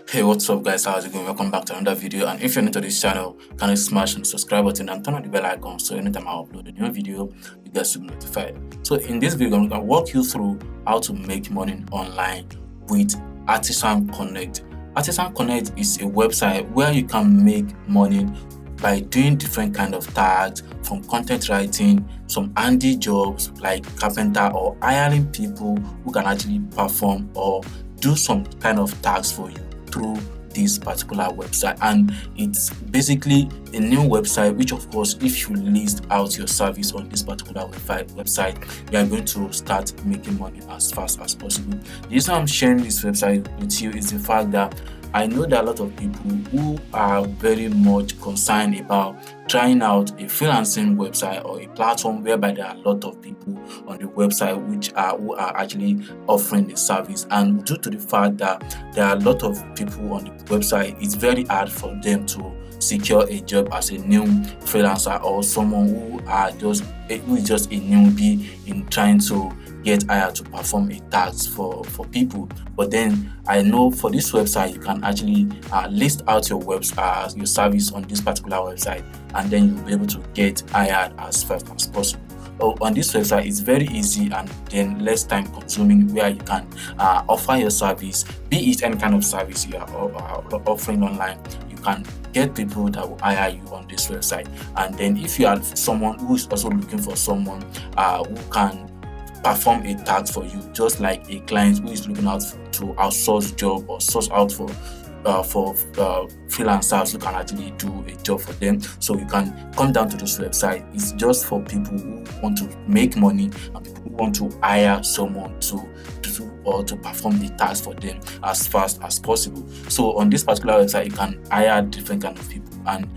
Hey, what's up guys, how's it going? Welcome back to another video, and if you're new to this channel, can you smash on the subscribe button and turn on the bell icon so anytime I upload a new video you guys will be notified. So in this video I'm going to walk you through how to make money online with Artisankonect. Artisankonect is a website where you can make money by doing different kind of tasks, from content writing, some handy jobs like carpenter, or hiring people who can actually perform or do some kind of tasks for you through this particular website. And it's basically a new website which, of course, if you list out your service on this particular website, you are going to start making money as fast as possible. The reason I'm sharing this website with you is the fact that I know that a lot of people who are very much concerned about trying out a freelancing website or a platform whereby there are a lot of people on the website who are actually offering the service, and due to the fact that there are a lot of people on the website, it's very hard for them to secure a job as a new freelancer or someone who is just a newbie in trying to get hired to perform a task for people. But then I know for this website you can actually list out your your service on this particular website, and then you'll be able to get hired as fast as possible. On this website it's very easy and then less time consuming, where you can offer your service, be it any kind of service you are offering online. You can get people that will hire you on this website, and then if you are someone who is also looking for someone who can perform a task for you, just like a client who is looking out to outsource job or source out for freelancers who can actually do a job for them. So you can come down to this website. It's just for people who want to make money and people who want to hire someone to do or to perform the task for them as fast as possible. So on this particular website you can hire different kind of people, and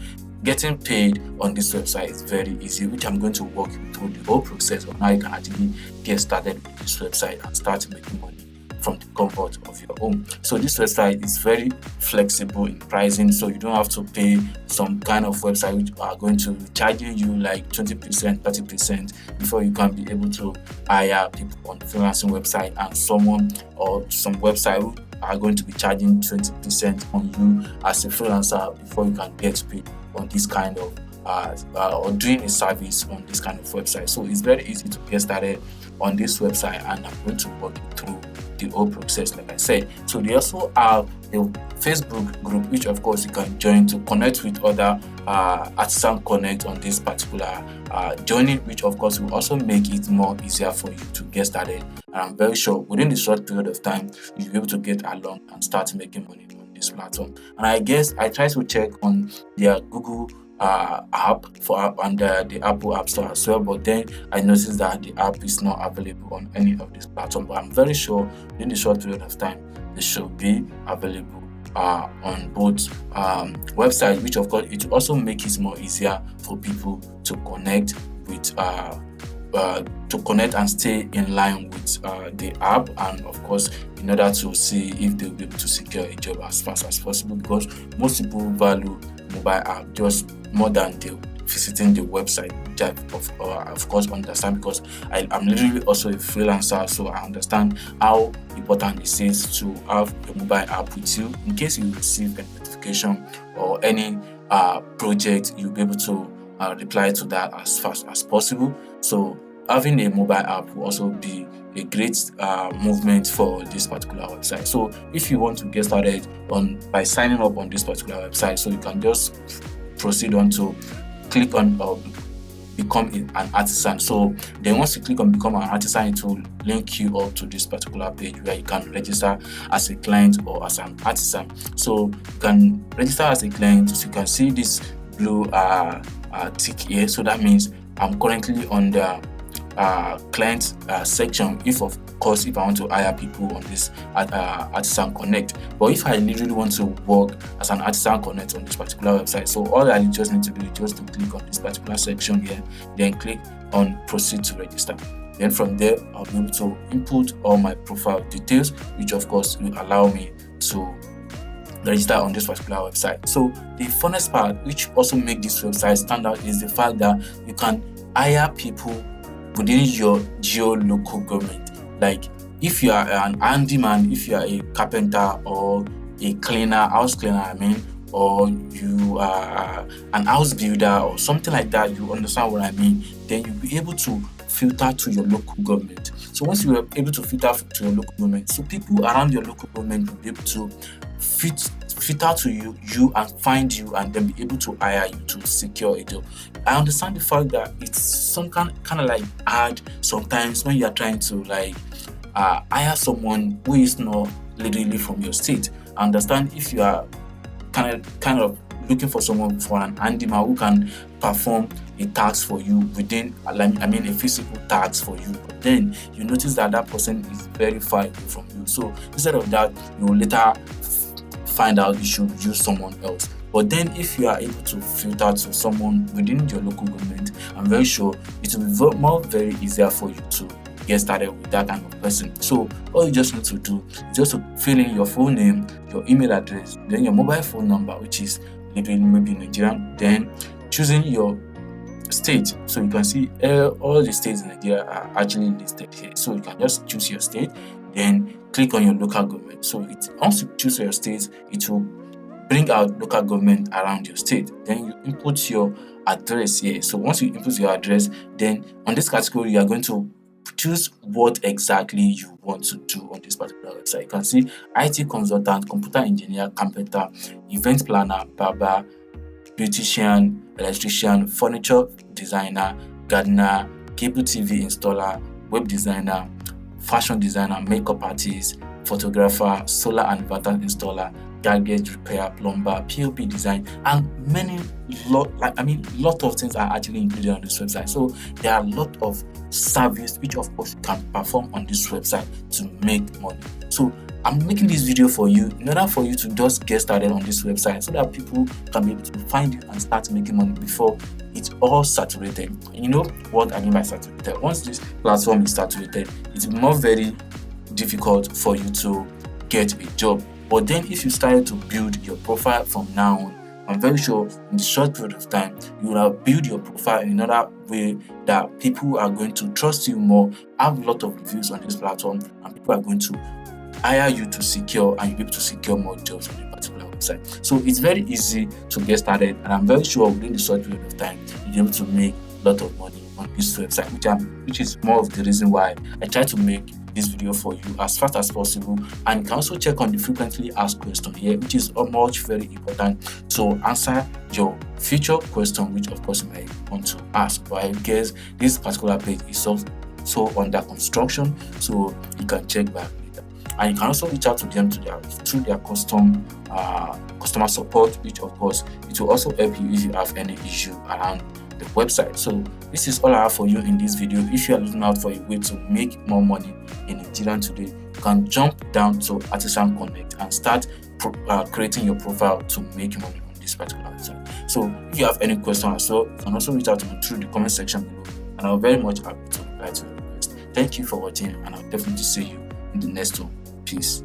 getting paid on this website is very easy, which I'm going to walk you through the whole process of how you can actually get started with this website and start making money from the comfort of your home. So this website is very flexible in pricing, so you don't have to pay some kind of website which are going to be charging you like 20%, 30% before you can be able to hire people on the freelancing website, and someone or some website who are going to be charging 20% on you as a freelancer before you can get paid on this kind of or doing a service on this kind of website. So it's very easy to get started on this website, and I'm going to walk you through the whole process like I said. So they also have a Facebook group which of course you can join to connect with other Artisankonect on this particular joining, which of course will also make it more easier for you to get started. And I'm very sure within the short period of time you'll be able to get along and start making money on this platform. And I guess I try to check on their Google app and the Apple App Store as well, but then I noticed that the app is not available on any of these platforms. But I'm very sure in the short period of time they should be available on both websites, which of course it will also make it more easier for people to connect with and stay in line with the app, and of course in order to see if they'll be able to secure a job as fast as possible, because most people value mobile app just more than the visiting the website, which I of course understand, because I'm literally also a freelancer, so I understand how important it is to have a mobile app with you in case you receive a notification or any project, you'll be able to reply to that as fast as possible. So having a mobile app will also be a great movement for this particular website. So if you want to get started by signing up on this particular website, so you can just proceed on to click on become an artisan. So then once you click on become an artisan, it will link you up to this particular page where you can register as a client or as an artisan. So you can register as a client. So you can see this blue tick here. So that means I'm currently on the client section, if of course if I want to hire people on this Artisankonect. But if I literally want to work as an Artisankonect on this particular website, so all I just need to do is just to click on this particular section here, then click on proceed to register. Then from there I'll be able to input all my profile details, which of course will allow me to register on this particular website. So the funnest part, which also make this website stand out, is the fact that you can hire people within your geo-local government. Like if you are an handyman, if you are a carpenter, or a cleaner, house cleaner, I mean, or you are an house builder or something like that, you understand what I mean, then you'll be able to filter to your local government. So once you are able to filter to your local government, so people around your local government will be able to filter to you and find you, and then be able to hire you to secure a job. I understand the fact that it's some kind of like hard sometimes when you are trying to like hire someone who is not literally from your state. I understand if you are kind of looking for someone, for an handyman who can perform a task for you within, I mean, a physical task for you, but then you notice that that person is very far away from you. So instead of that, you will later find out you should use someone else. But then if you are able to filter to someone within your local government, I'm very sure it will be very easier for you to get started with that kind of person. So all you just need to do is just to fill in your full name, your email address, then your mobile phone number, which is maybe Nigerian, then choosing your state. So you can see all the states in Nigeria are actually listed here. So you can just choose your state, then click on your local government. So once you choose your state, it will bring out local government around your state. Then you input your address here. So once you input your address, then on this category you are going to choose what exactly you want to do on this particular website. You can see IT consultant, computer engineer, carpenter, event planner, barber, beautician, electrician, furniture designer, gardener, cable TV installer, web designer, fashion designer, makeup artist, photographer, solar and inverter installer, gadget repair, plumber, POP design, and lot of things are actually included on this website. So there are a lot of service which of course you can perform on this website to make money. So I'm making this video for you in order for you to just get started on this website so that people can be able to find you and start making money before it's all saturated. And you know what I mean by saturated? Once this platform is saturated, it's more very difficult for you to get a job. But then if you started to build your profile from now on, I'm very sure in the short period of time, you will have built your profile in another way that people are going to trust you more, have a lot of reviews on this platform, and people are going to hire you to secure, and you'll be able to secure more jobs on a particular website. So it's very easy to get started, and I'm very sure within the short period of time, you'll be able to make a lot of money on this website, which is more of the reason why I try to make this video for you as fast as possible. And you can also check on the frequently asked question here, which is very important to answer your future question, which of course you might want to ask. But I guess this particular page is also under construction, so you can check back later. And you can also reach out to them through their customer support, which of course it will also help you if you have any issue around the website. So this is all I have for you in this video. If you are looking out for a way to make more money in Nigeria today, you can jump down to Artisankonect and start creating your profile to make money on this particular website. So if you have any questions, you can also reach out to me through the comment section below, and I'll very much happy to reply to your request. Thank you for watching, and I'll definitely see you in the next one. Peace.